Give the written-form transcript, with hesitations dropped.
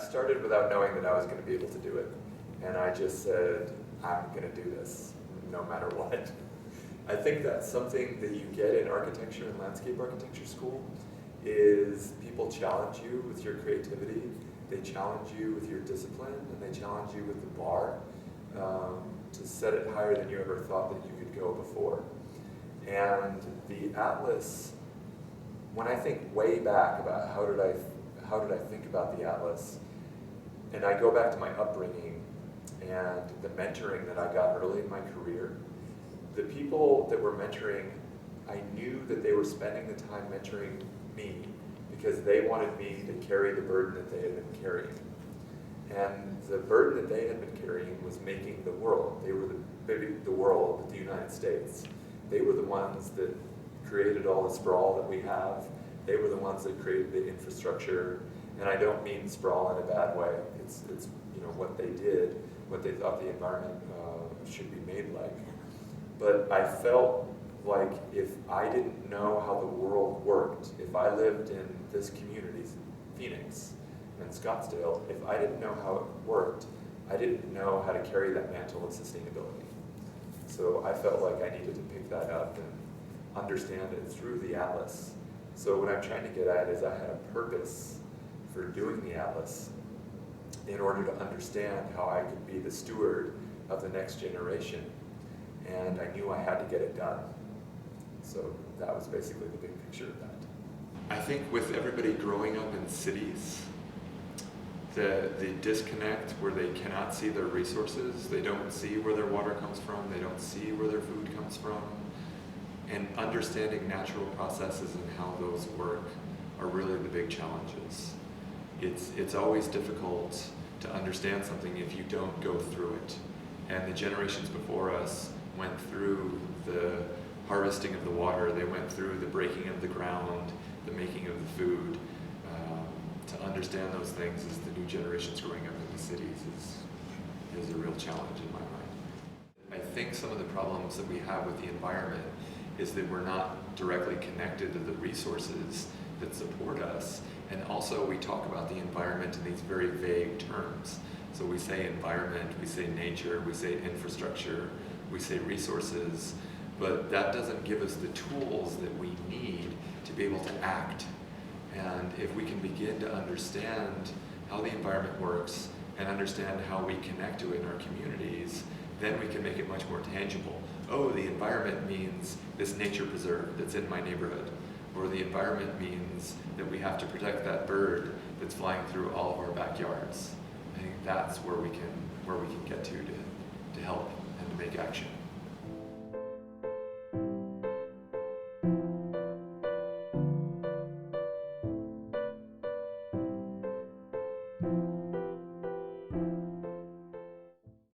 started without knowing that I was going to be able to do it. And I just said, I'm going to do this, no matter what. I think that's something that you get in architecture and landscape architecture school, is people challenge you with your creativity, they challenge you with your discipline, and they challenge you with the bar to set it higher than you ever thought that you could go before. And the Atlas, when I think way back about how did I think about the Atlas, and I go back to my upbringing and the mentoring that I got early in my career, the people that were mentoring, I knew that they were spending the time mentoring me because they wanted me to carry the burden that they had been carrying. And the burden that they had been carrying was making the world. They were the world, the United States. They were the ones that created all the sprawl that we have. They were the ones that created the infrastructure. And I don't mean sprawl in a bad way. It's what they did, what they thought the environment should be made like. But I felt like if I didn't know how the world worked, if I lived in this community, Phoenix and Scottsdale, if I didn't know how it worked, I didn't know how to carry that mantle of sustainability. So I felt like I needed to pick that up and understand it through the Atlas. So what I'm trying to get at is I had a purpose for doing the Atlas in order to understand how I could be the steward of the next generation. And I knew I had to get it done. So that was basically the big picture of that. I think with everybody growing up in cities, the disconnect where they cannot see their resources, they don't see where their water comes from, they don't see where their food comes from, and understanding natural processes and how those work are really the big challenges. It's always difficult to understand something if you don't go through it. And the generations before us went through the harvesting of the water, they went through the breaking of the ground, the making of the food. To understand those things as the new generations growing up in the cities is a real challenge in my mind. I think some of the problems that we have with the environment is that we're not directly connected to the resources that support us, and also we talk about the environment in these very vague terms. So we say environment, we say nature, we say infrastructure, we say resources, but that doesn't give us the tools that we need to be able to act. And if we can begin to understand how the environment works and understand how we connect to it in our communities, then we can make it much more tangible. Oh, the environment means this nature preserve that's in my neighborhood. Or the environment means that we have to protect that bird that's flying through all of our backyards. I think that's where we can get to help and to make action.